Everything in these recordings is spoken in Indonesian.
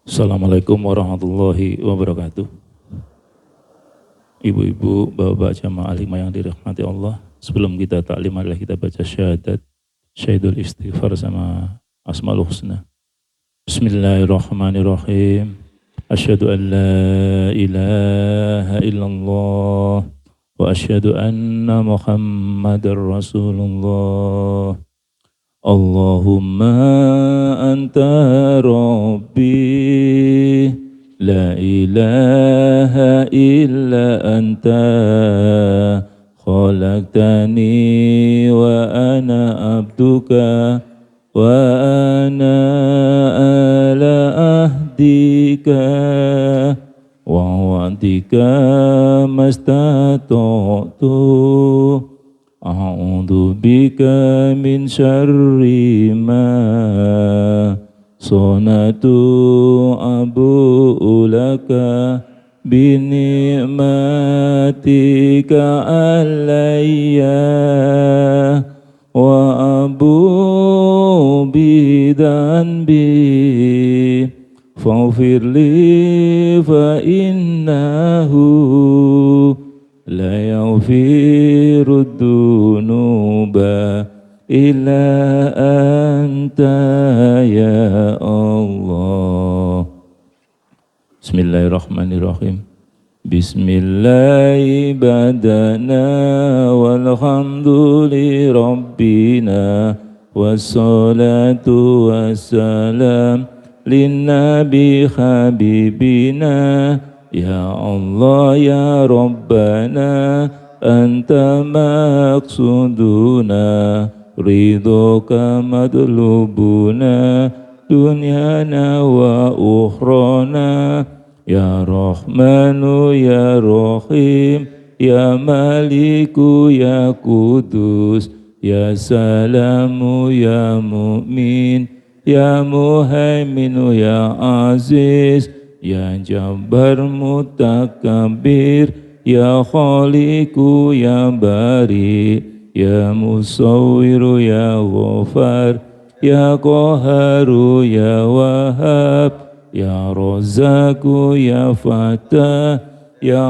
Assalamualaikum warahmatullahi wabarakatuh. Ibu-ibu, bapak-bapak jamaah alimah yang dirahmati Allah. Sebelum kita taklim adalah kita baca syahadat, syahidul istighfar sama asmaul husna. Bismillahirrahmanirrahim. Asyhadu an la ilaha illallah wa asyhadu anna Muhammadar Rasulullah. Allahumma anta rabbi la ilaha illa anta khalaqtani wa ana abduka wa ana ala ahdika wa wa'dika mastata'tu. A'udzu bika min syarri ma sonatu abu'u laka bi ni'matika alayya wa abu'u bi dhanbi faghfir li fa innahu la yaghfiru dzunuba illa anta ya Allah. Bismillahirrahmanirrahim. Bismillahi badana walhamduli rabbina wassalatu wassalam linnabi habibina. Ya Allah ya Rabbana anta maqsuduna ridhoka madlubuna dunyana wa ukhrana. Ya Rahmanu ya Rahim ya Maliku ya Kudus ya Salamu ya Mu'min ya Muhaiminu ya Aziz ya Jabbar Mutakabbir ya Khaliku ya Bari ya Musawwiru ya Ghafar ya Qaharu ya Wahhab ya Razzaku ya Fatah ya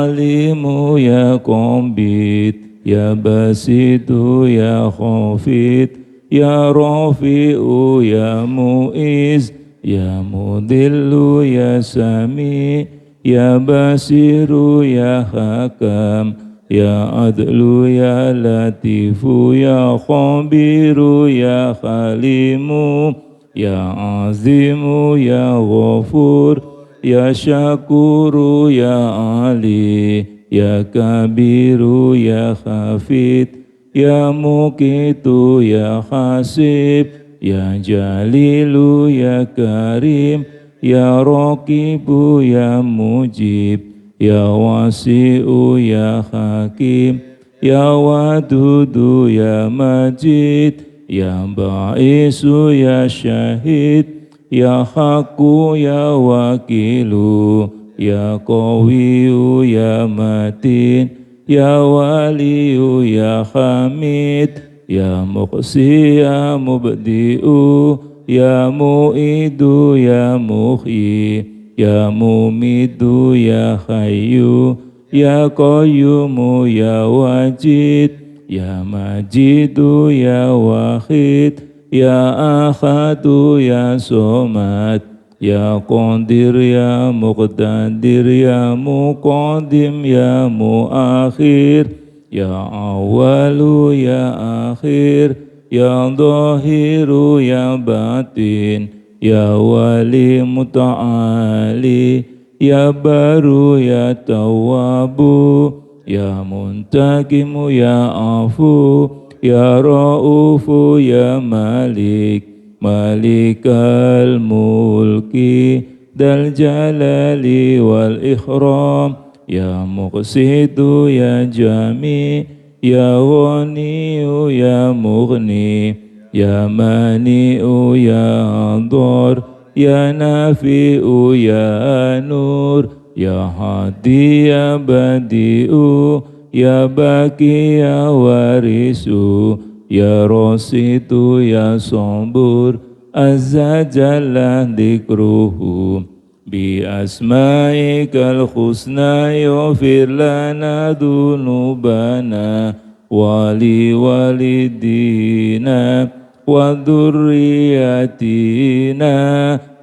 Alimu ya Qabid ya Basitu ya Khafid ya Rafi'u ya Mu'iz ya Mudillu ya Sami ya Basiru ya Hakam ya Adlu ya Latifu ya Khabiru ya Khalimu ya Azimu ya Ghafur ya Syakuru ya Ali ya Kabiru ya Khafid ya Muqitu ya Hasib ya Jalilu ya Karim ya Raqibu ya Mujib ya Wasi'u ya Hakim ya Wadudu ya Majid ya Ba'isu ya Syahid ya Haqqu ya Wakilu ya Qawiyu ya Matin ya Waliyu ya Hamid ya Muqsi ya Mubdi'u ya Mu'idu ya Muhyi ya Mumidu ya Hayyu ya Qayyumu ya Wajid ya Majidu ya Wahid ya Ahadu ya Somad ya Qadir ya Muqtadir ya Muqaddim ya Muakhir ya Awalu ya Akhir ya Zahiru ya Batin ya Wali Muta'ali ya Baru ya Tawwabu ya Muntakimu ya Afu ya Ra'ufu ya Malik Malikal Mulki Dal Jalali wal Ikhram ya Muqsitu ya Jami ya Ghaniyu ya Mughni ya Mani'u ya Dhar ya Nafi'u ya Nur ya Hadi ya Badi'u ya Baki ya Warisu ya Rasitu ya Sabur azza jalla dzikruhu bi asma'ikal husna yaghfir lana dzunubana wali walidina wa dzurriyyatina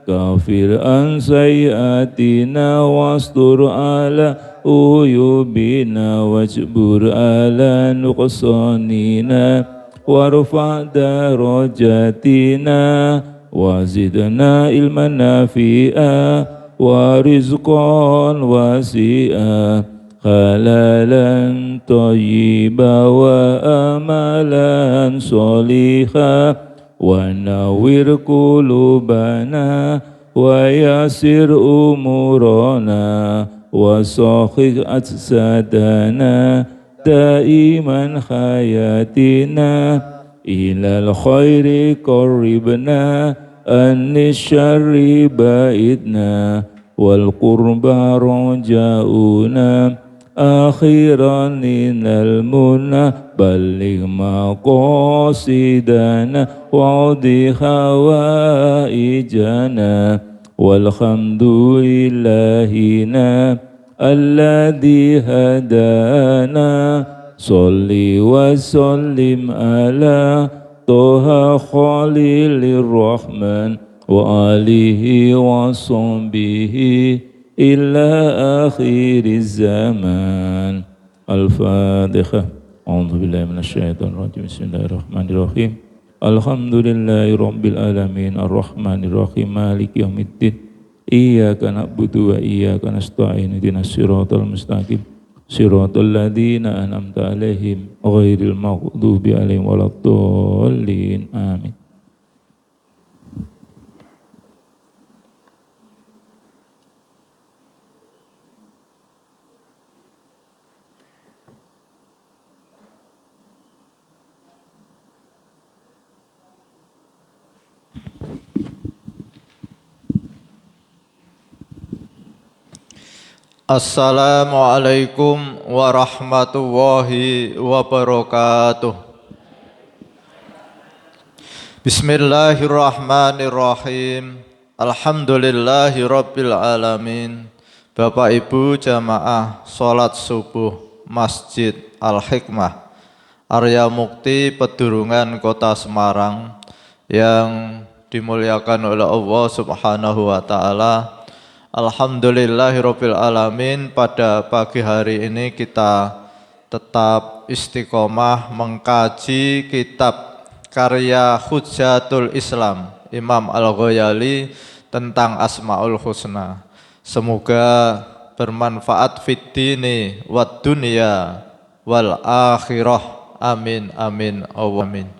kafir an sayyatina wastur ala uyubina wajbur ala nuqsanina warfa darajatina wazidna ilman nafi'a wa rizqan wasi'a halalan thayyiba wa amalan sholiha wa nawwir qulubana wa yasir umurana wa sahih ajsadana daiman hayatina ilal khairi qarribna anis syarri baidna wal qurba rajauna akhiran minal munah balligh maqasidana wa'di hawaijana walhamdulillahina alladhi hadana salli wa sallim ala toha khalilir rahman wa alihi wa sahbihi ila akhiriz zaman. Al-Fatihah. A'udzu billahi minasyaitonir rajim. Bismillahirrahmanirrahim. Alhamdulillahi rabbil alamin arrahmanir rahim maliki yaumiddin. Iyyaka na'budu wa iyyaka nasta'in ihdinas siratal mustaqim siratal ladzina an'amta 'alaihim ghairil maghdubi 'alaihim waladdallin. Amin. Assalamualaikum warahmatullahi wabarakatuh. Bismillahirrahmanirrahim. Alhamdulillahi rabbil alamin. Bapak Ibu jamaah sholat subuh Masjid Al-Hikmah Arya Mukti Pedurungan Kota Semarang yang dimuliakan oleh Allah Subhanahu wa Ta'ala. Alhamdulillahirabbil alamin, pada pagi hari ini kita tetap istiqomah mengkaji kitab karya Hujjatul Islam Imam Al-Ghazali tentang Asmaul Husna. Semoga bermanfaat fid dini wad dunya wal akhirah. Amin amin amin.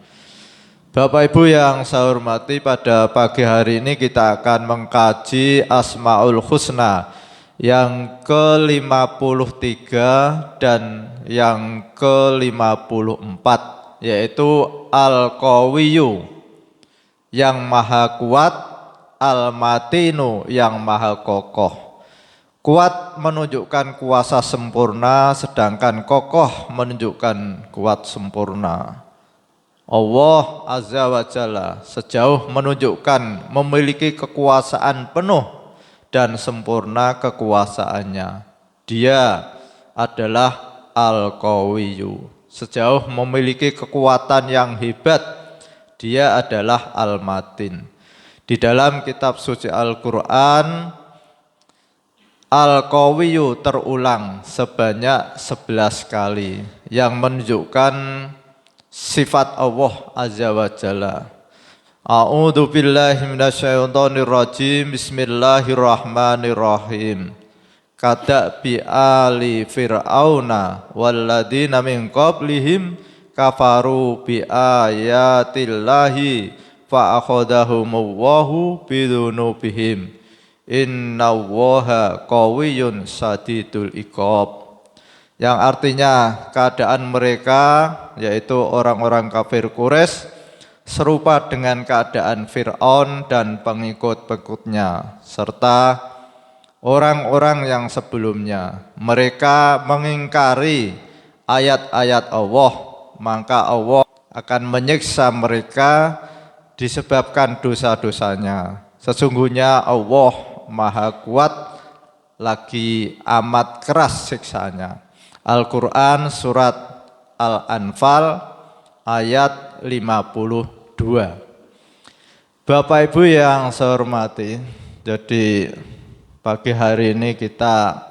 Bapak Ibu yang saya hormati, pada pagi hari ini kita akan mengkaji Asmaul Husna yang ke-53 dan yang ke-54, yaitu Al-Qawiyyu yang maha kuat, Al-Matinu yang maha kokoh. Kuat menunjukkan kuasa sempurna, sedangkan kokoh menunjukkan kuat sempurna. Allah Azza wa Jalla sejauh menunjukkan memiliki kekuasaan penuh dan sempurna kekuasaannya. Dia adalah Al-Qawiyyu. Sejauh memiliki kekuatan yang hebat, dia adalah Al-Matin. Di dalam kitab suci Al-Quran, Al-Qawiyyu terulang sebanyak 11 kali yang menunjukkan sifat Allah Azza wa Jalla. A'udzu billahi minasyaitonir rajim. Bismillahirrahmanirrahim. Kadabi ali fir'auna walladzina min qablihim kafaru bi ayatillahi fa akhadahumullahu bidunubihim. Innallaha qawiyyun sadidul iqab. Yang artinya keadaan mereka, yaitu orang-orang kafir Quraisy, serupa dengan keadaan Fir'aun dan pengikut-pengikutnya, serta orang-orang yang sebelumnya. Mereka mengingkari ayat-ayat Allah, maka Allah akan menyiksa mereka disebabkan dosa-dosanya. Sesungguhnya Allah Maha Kuat lagi amat keras siksanya. Al-Quran surat Al-Anfal ayat 52. Bapak Ibu yang saya hormati, jadi pagi hari ini kita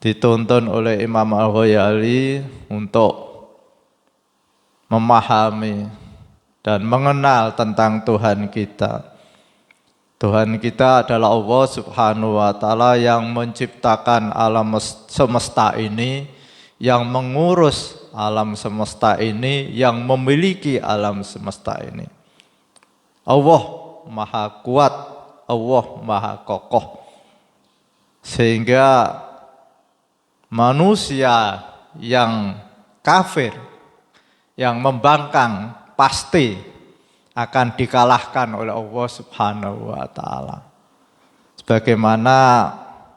dituntun oleh Imam Al-Ghazali untuk memahami dan mengenal tentang Tuhan kita. Tuhan kita adalah Allah Subhanahu wa Ta'ala yang menciptakan alam semesta ini, yang mengurus alam semesta ini, yang memiliki alam semesta ini. Allah Maha Kuat, Allah Maha Kokoh. Sehingga manusia yang kafir, yang membangkang, pasti akan dikalahkan oleh Allah Subhanahu wa Ta'ala. Sebagaimana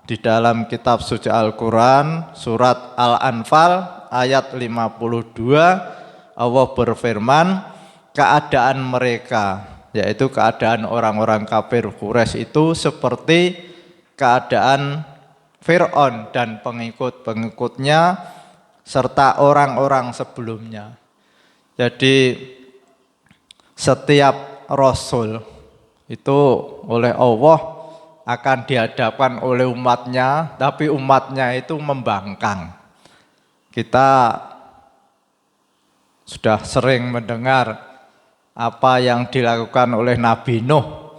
di dalam kitab suci Al-Quran surat Al-Anfal ayat 52, Allah berfirman, keadaan mereka, yaitu keadaan orang-orang kafir Quraisy itu seperti keadaan Fir'aun dan pengikut-pengikutnya serta orang-orang sebelumnya. Jadi setiap rasul itu oleh Allah akan dihadapkan oleh umatnya, tapi umatnya itu membangkang. Kita sudah sering mendengar apa yang dilakukan oleh Nabi Nuh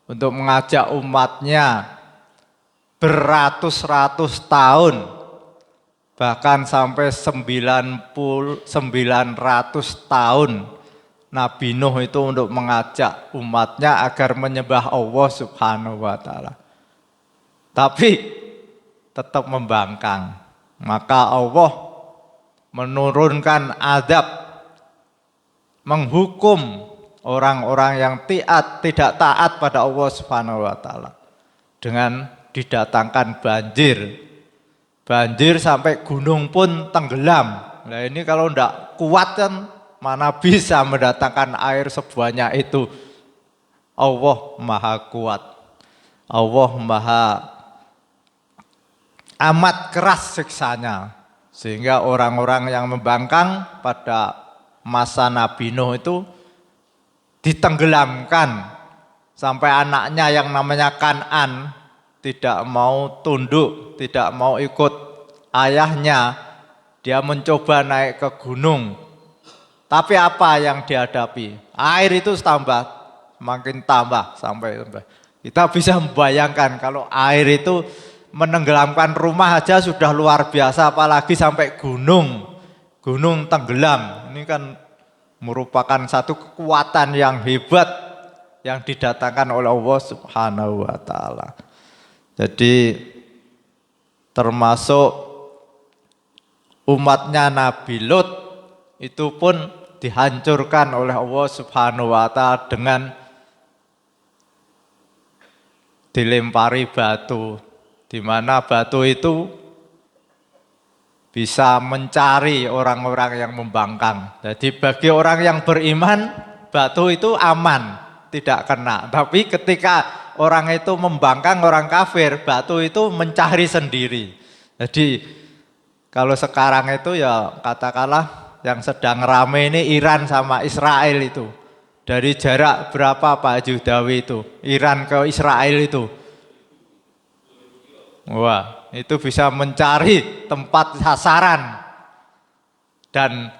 untuk mengajak umatnya beratus-ratus tahun, bahkan sampai 900 tahun Nabi Nuh itu untuk mengajak umatnya agar menyembah Allah Subhanahu wa Ta'ala. Tapi tetap membangkang. Maka Allah menurunkan azab, menghukum orang-orang yang tidak taat pada Allah Subhanahu wa Ta'ala dengan didatangkan banjir. Banjir sampai gunung pun tenggelam. Nah ini kalau tidak kuat kan mana bisa mendatangkan air sebanyak itu. Allah Maha Kuat. Allah Maha amat keras siksanya. Sehingga orang-orang yang membangkang pada masa Nabi Nuh itu ditenggelamkan. Sampai anaknya yang namanya Kan'an tidak mau tunduk, tidak mau ikut ayahnya. Dia mencoba naik ke gunung. Tapi apa yang dihadapi? Air itu semakin tambah sampai. Kita bisa membayangkan kalau air itu menenggelamkan rumah aja sudah luar biasa, apalagi sampai gunung tenggelam. Ini kan merupakan satu kekuatan yang hebat yang didatangkan oleh Allah Subhanahu wa Ta'ala. Jadi termasuk umatnya Nabi Lut itu pun dihancurkan oleh Allah Subhanahu wa Ta'ala dengan dilempari batu, di mana batu itu bisa mencari orang-orang yang membangkang. Jadi bagi orang yang beriman, batu itu aman, tidak kena. Tapi ketika orang itu membangkang, orang kafir, batu itu mencari sendiri. Jadi kalau sekarang itu ya katakanlah yang sedang rame ini Iran sama Israel itu. Dari jarak berapa Pak Judawi itu? Iran ke Israel itu. Wah, itu bisa mencari tempat sasaran. Dan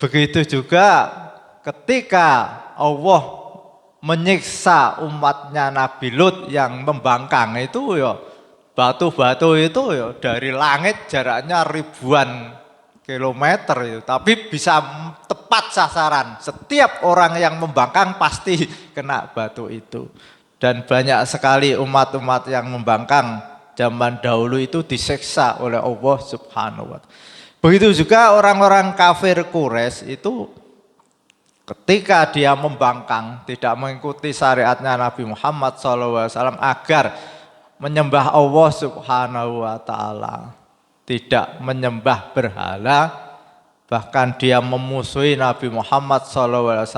begitu juga ketika Allah menyiksa umatnya Nabi Lut yang membangkang itu ya batu-batu itu ya dari langit jaraknya ribuan kilometer itu, tapi bisa tepat sasaran. Setiap orang yang membangkang pasti kena batu itu. Dan banyak sekali umat-umat yang membangkang zaman dahulu itu disiksa oleh Allah Subhanahu wa Ta'ala. Begitu juga orang-orang kafir Quraisy itu ketika dia membangkang, tidak mengikuti syariatnya Nabi Muhammad SAW agar menyembah Allah Subhanahu wa Ta'ala, tidak menyembah berhala, bahkan dia memusuhi Nabi Muhammad SAW,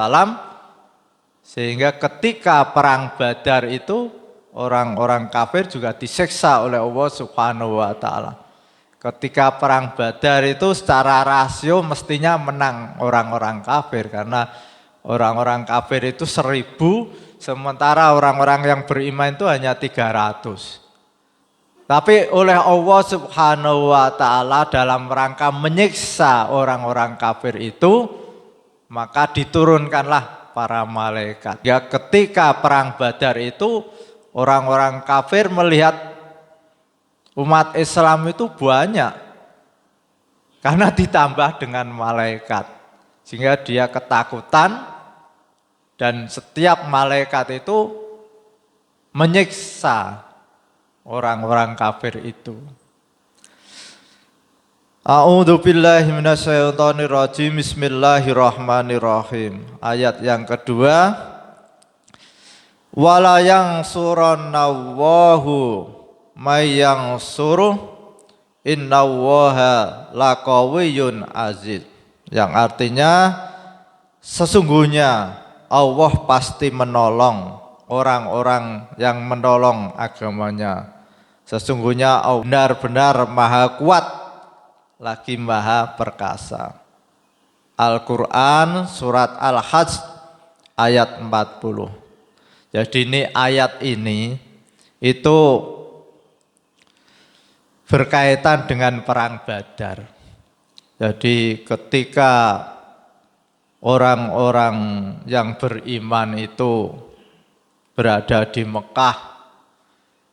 Sehingga ketika perang Badar itu orang-orang kafir juga disiksa oleh Allah Subhanahu wa taala. Ketika perang Badar itu secara rasio mestinya menang orang-orang kafir karena orang-orang kafir itu 1000, sementara orang-orang yang beriman itu hanya 300. Tapi oleh Allah Subhanahu wa taala dalam rangka menyiksa orang-orang kafir itu, maka diturunkanlah para malaikat. Ya, ketika perang Badar itu orang-orang kafir melihat umat Islam itu banyak karena ditambah dengan malaikat. Sehingga dia ketakutan dan setiap malaikat itu menyiksa orang-orang kafir itu. A'udzu billahi minasyaitonir rajim. Bismillahirrahmanirrahim. Ayat yang kedua. Wala yansurannallahu may yansuruh innallaha laqawiyyun aziz. Yang artinya sesungguhnya Allah pasti menolong orang-orang yang menolong agamanya. Sesungguhnya Allah benar-benar maha kuat lagi maha perkasa. Al-Quran surat Al-Hajj ayat 40. Jadi ini ayat ini itu berkaitan dengan perang Badar. Jadi ketika orang-orang yang beriman itu berada di Mekah,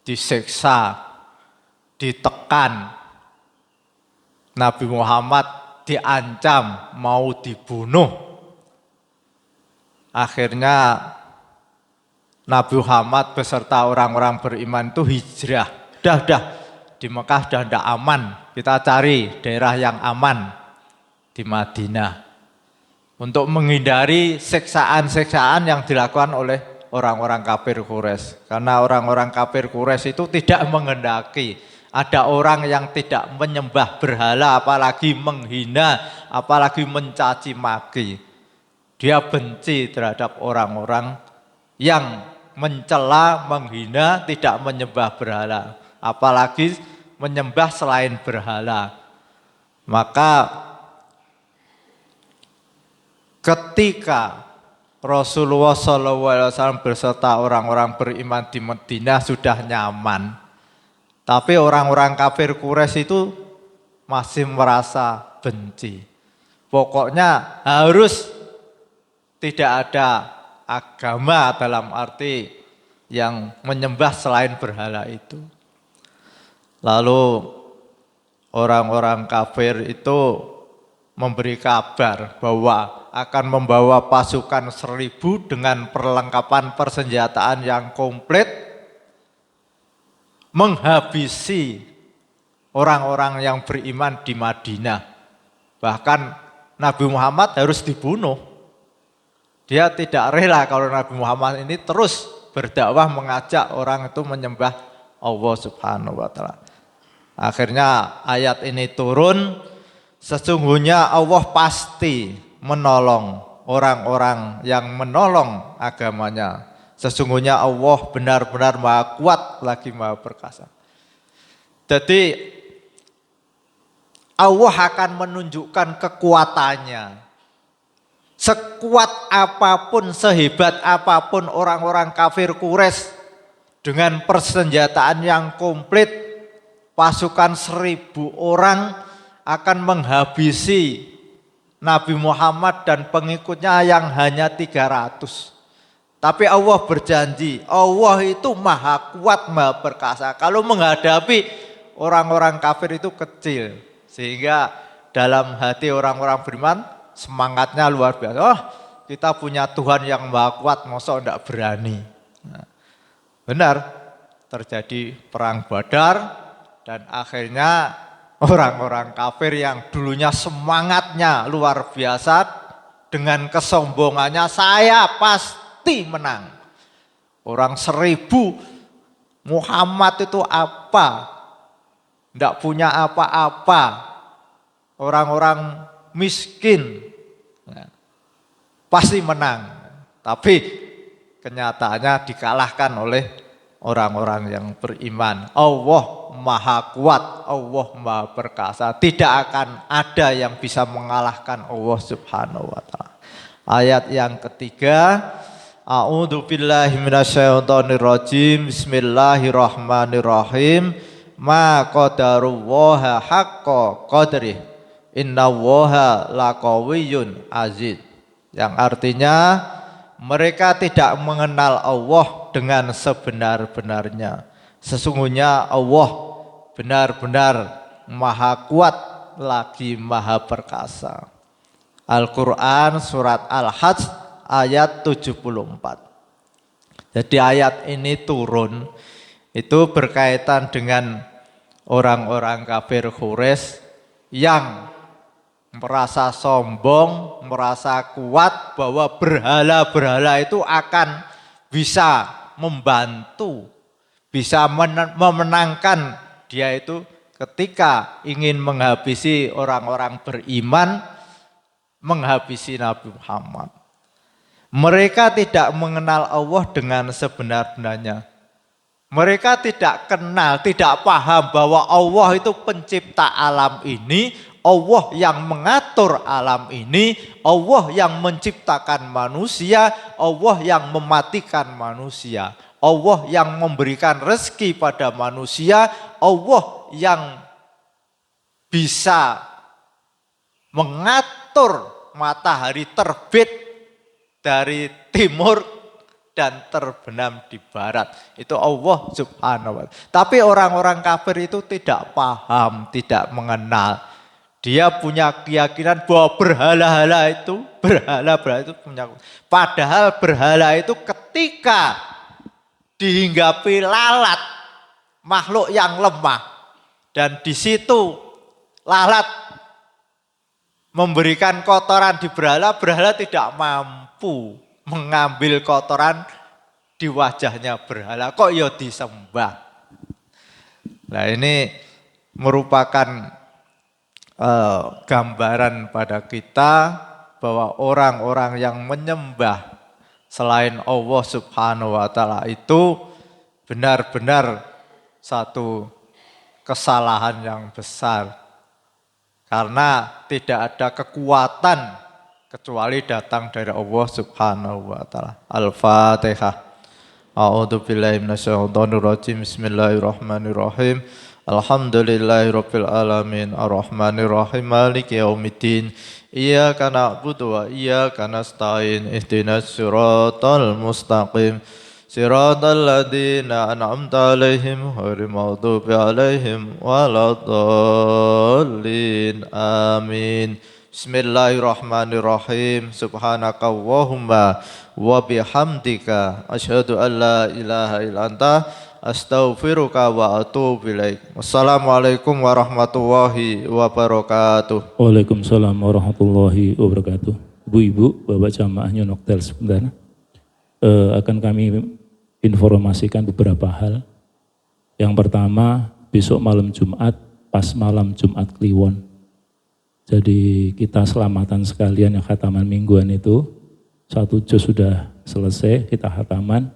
disiksa, ditekan, Nabi Muhammad diancam mau dibunuh. Akhirnya Nabi Muhammad beserta orang-orang beriman itu hijrah. Dah di Mekah sudah tidak aman. Kita cari daerah yang aman di Madinah untuk menghindari siksaan-siksaan yang dilakukan oleh orang-orang kafir Quraisy. Karena orang-orang kafir Quraisy itu tidak menghendaki ada orang yang tidak menyembah berhala, apalagi menghina, apalagi mencaci maki. Dia benci terhadap orang-orang yang mencela, menghina, tidak menyembah berhala, apalagi menyembah selain berhala. Maka ketika Rasulullah SAW beserta orang-orang beriman di Madinah sudah nyaman, tapi orang-orang kafir Quraisy itu masih merasa benci. Pokoknya harus tidak ada agama dalam arti yang menyembah selain berhala itu. Lalu orang-orang kafir itu memberi kabar bahwa akan membawa pasukan 1000 dengan perlengkapan persenjataan yang komplit menghabisi orang-orang yang beriman di Madinah. Bahkan Nabi Muhammad harus dibunuh. Dia tidak rela kalau Nabi Muhammad ini terus berdakwah mengajak orang itu menyembah Allah Subhanahu wa taala. Akhirnya ayat ini turun, sesungguhnya Allah pasti menolong orang-orang yang menolong agamanya. Sesungguhnya Allah benar-benar maha kuat lagi maha perkasa. Jadi Allah akan menunjukkan kekuatannya. Sekuat apapun, sehebat apapun orang-orang kafir Quraisy dengan persenjataan yang komplit, pasukan 1000 orang akan menghabisi Nabi Muhammad dan pengikutnya yang hanya 300. Tapi Allah berjanji, Allah itu maha kuat, maha perkasa. Kalau menghadapi orang-orang kafir itu kecil. Sehingga dalam hati orang-orang beriman semangatnya luar biasa. Oh, kita punya Tuhan yang maha kuat, masa enggak berani. Nah, benar, terjadi perang Badar dan akhirnya orang-orang kafir yang dulunya semangatnya luar biasa dengan kesombongannya, saya pasti menang. Orang 1000, Muhammad itu apa? Tidak punya apa-apa. Orang-orang miskin, pasti menang. Tapi kenyataannya dikalahkan oleh orang-orang yang beriman. Allah Maha Kuat, Allah Maha Perkasa. Tidak akan ada yang bisa mengalahkan Allah Subhanahu wa taala. Ayat yang ketiga, A'udzu billahi minasyaitonir rajim. Bismillahirrahmanirrahim. Ma qadarullaha haqqa qadrih. Innallaha laqawiyyun aziz. Yang artinya mereka tidak mengenal Allah dengan sebenar-benarnya. Sesungguhnya Allah benar-benar Maha Kuat lagi Maha Perkasa. Al-Quran surat Al-Hajj ayat 74. Jadi ayat ini turun itu berkaitan dengan orang-orang kafir Quraisy yang merasa sombong, merasa kuat bahwa berhala-berhala itu akan bisa membantu, bisa memenangkan dia itu ketika ingin menghabisi orang-orang beriman, menghabisi Nabi Muhammad. Mereka tidak mengenal Allah dengan sebenar-benarnya. Mereka tidak kenal, tidak paham bahwa Allah itu pencipta alam ini, Allah yang mengatur alam ini, Allah yang menciptakan manusia, Allah yang mematikan manusia, Allah yang memberikan rezeki pada manusia, Allah yang bisa mengatur matahari terbit dari timur dan terbenam di barat. Itu Allah Subhanahu wa ta'ala. Tapi orang-orang kafir itu tidak paham, tidak mengenal. Dia punya keyakinan bahwa berhala itu punya. Padahal berhala itu ketika dihinggapi lalat, makhluk yang lemah, dan di situ lalat memberikan kotoran di berhala, berhala tidak mampu mengambil kotoran di wajahnya berhala. Kok ya disembah? Nah, ini merupakan gambaran pada kita bahwa orang-orang yang menyembah selain Allah Subhanahu wa ta'ala itu benar-benar satu kesalahan yang besar. Karena tidak ada kekuatan kecuali datang dari Allah Subhanahu wa ta'ala. Al-Fatihah. A'udzu billahi minasyaitonir rajim. Bismillahirrahmanirrahim. Alhamdulillahirabbil alamin. Arrahmanir rahim. Maliki yaumiddin. Iyyaka na'budu wa iyyaka nasta'in. Ihdinas siratal mustaqim. Siratal ladzina an'amta 'alaihim ghairil maghdubi 'alaihim waladdallin. Amin. Bismillahirrahmanirrahim. Subhanakallahumma wa bihamdika asyhadu an la ilaha illa anta astaghfiruka wa atubu ilaik. Wassalamualaikum warahmatullahi wabarakatuh. Waalaikumsalam warahmatullahi wabarakatuh. Ibu-ibu, Bapak jamaah Nyonoktel sebentar. Akan kami informasikan beberapa hal. Yang pertama, besok malam Jumat, pas malam Jumat Kliwon. Jadi kita selamatan sekalian yang khataman mingguan itu, 1 juz sudah selesai, kita khataman.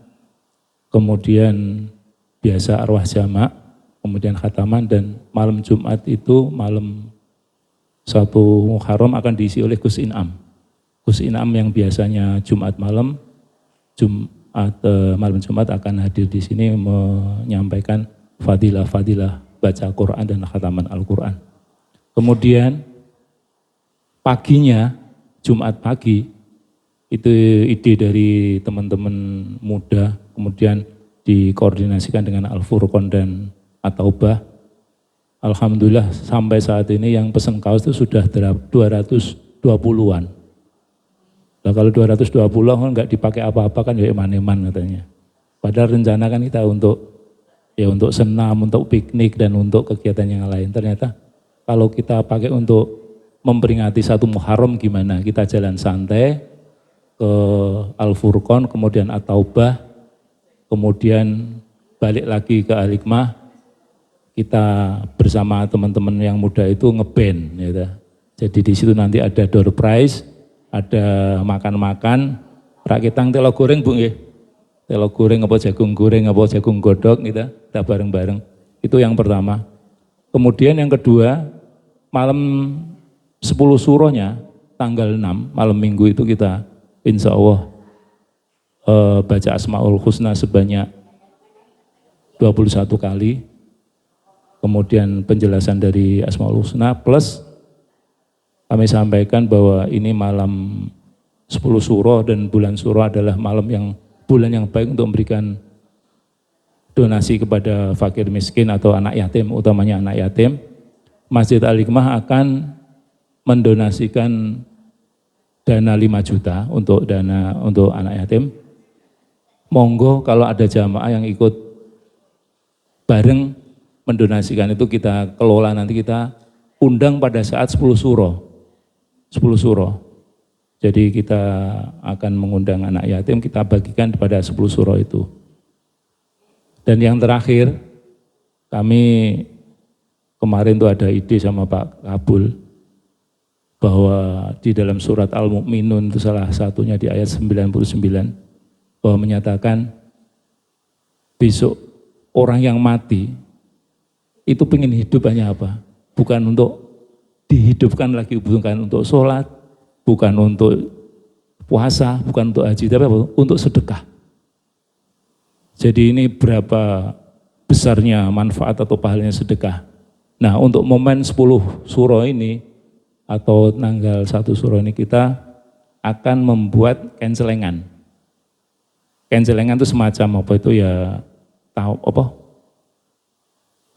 Kemudian biasa arwah jamak, kemudian khataman, dan malam Jumat itu malam 1 Muharram akan diisi oleh Gus Inam. Gus Inam yang biasanya Jumat malam Jumat akan hadir di sini menyampaikan fadilah-fadilah baca Quran dan khataman Al-Quran. Kemudian paginya, Jumat pagi, itu ide dari teman-teman muda, kemudian dikoordinasikan dengan Al-Furqan dan At-Taubah. Alhamdulillah sampai saat ini yang pesen kaos itu sudah 220-an. Nah, kalau 220 kan nggak dipakai apa-apa kan ya eman-eman katanya. Padahal rencana kan kita untuk senam, untuk piknik dan untuk kegiatan yang lain. Ternyata kalau kita pakai untuk memperingati 1 Muharram gimana? Kita jalan santai ke Al-Furqan, kemudian At-Taubah, kemudian balik lagi ke Al-Hikmah. Kita bersama teman-teman yang muda itu ngeband, gitu. Jadi di situ nanti ada door prize, ada makan-makan, rakitang telo goreng Bu nggih. Telo goreng apa jagung godok gitu, kita bareng-bareng. Itu yang pertama. Kemudian yang kedua, malam 10 suronya, tanggal 6, malam minggu itu kita insya Allah baca Asmaul Husna sebanyak 21 kali. Kemudian penjelasan dari Asmaul Husna plus kami sampaikan bahwa ini malam 10 suro dan bulan suro adalah bulan yang baik untuk memberikan donasi kepada fakir miskin atau anak yatim, utamanya anak yatim. Masjid Al-Hikmah akan mendonasikan dana 5 juta untuk anak yatim. Monggo kalau ada jamaah yang ikut bareng mendonasikan itu kita kelola, nanti kita undang pada saat 10 suro. Jadi kita akan mengundang anak yatim, kita bagikan pada 10 suro itu. Dan yang terakhir, kami kemarin tuh ada ide sama Pak Kabul, bahwa di dalam surat Al-Mu'minun itu salah satunya di ayat 99, bahwa menyatakan besok orang yang mati itu pengen hidup hanya apa? Bukan untuk dihidupkan lagi, bukan untuk sholat, bukan untuk puasa, bukan untuk haji, tapi apa? Untuk sedekah. Jadi ini berapa besarnya manfaat atau pahalanya sedekah. Nah untuk momen 10 suro ini atau tanggal 1 suro ini kita akan membuat kencelengan. Kencelengan itu semacam apa itu ya, tahu apa?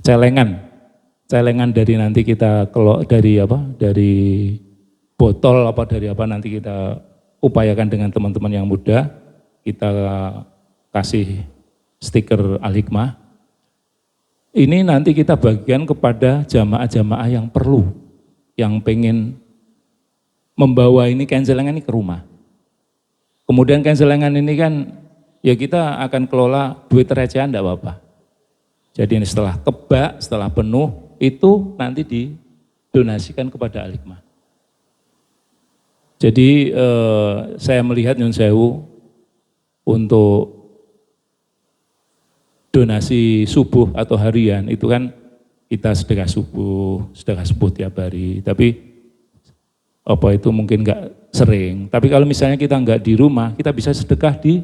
Celengan dari nanti kita kalau dari botol dari nanti kita upayakan dengan teman-teman yang muda, kita kasih stiker Al-Hikmah. Ini nanti kita bagikan kepada jamaah-jamaah yang perlu, yang pengen membawa ini kencelengan ini ke rumah. Kemudian kencelengan ini kan ya kita akan kelola duit recehan enggak apa-apa. Jadi setelah kebak, setelah penuh itu nanti didonasikan kepada Al-Hikmah. Jadi saya melihat Nyun Sewu untuk donasi subuh atau harian itu kan kita sedekah subuh tiap hari. Tapi apa itu mungkin enggak sering. Tapi kalau misalnya kita enggak di rumah, kita bisa sedekah di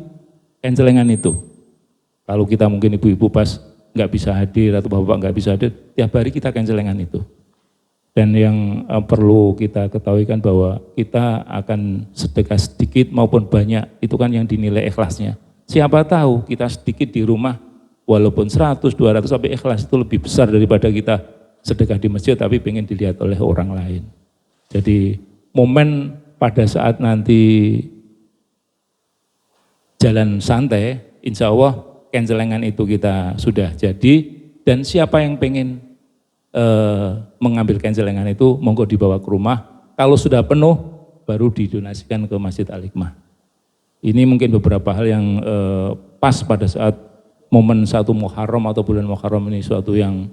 kencelengan itu. Kalau kita mungkin ibu-ibu pas enggak bisa hadir atau bapak enggak bisa hadir, tiap hari kita kencelengan itu. Dan yang perlu kita ketahui kan bahwa kita akan sedekah sedikit maupun banyak, itu kan yang dinilai ikhlasnya. Siapa tahu kita sedikit di rumah, walaupun 100, 200 sampai ikhlas itu lebih besar daripada kita sedekah di masjid tapi pengen dilihat oleh orang lain. Jadi momen pada saat nanti jalan santai, insya Allah kencelengan itu kita sudah jadi, dan siapa yang pengen mengambil kencelengan itu monggo dibawa ke rumah. Kalau sudah penuh baru didonasikan ke Masjid Al-Hikmah. Ini mungkin beberapa hal yang pas pada saat momen 1 Muharram atau bulan Muharram ini, suatu yang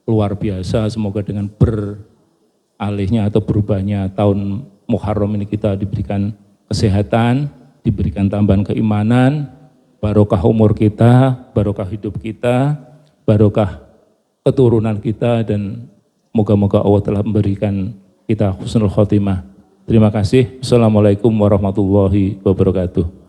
luar biasa. Semoga dengan beralihnya atau berubahnya tahun Muharram ini kita diberikan kesehatan, diberikan tambahan keimanan, barokah umur kita, barokah hidup kita, barokah keturunan kita, dan moga-moga Allah telah memberikan kita husnul khotimah. Terima kasih. Assalamualaikum warahmatullahi wabarakatuh.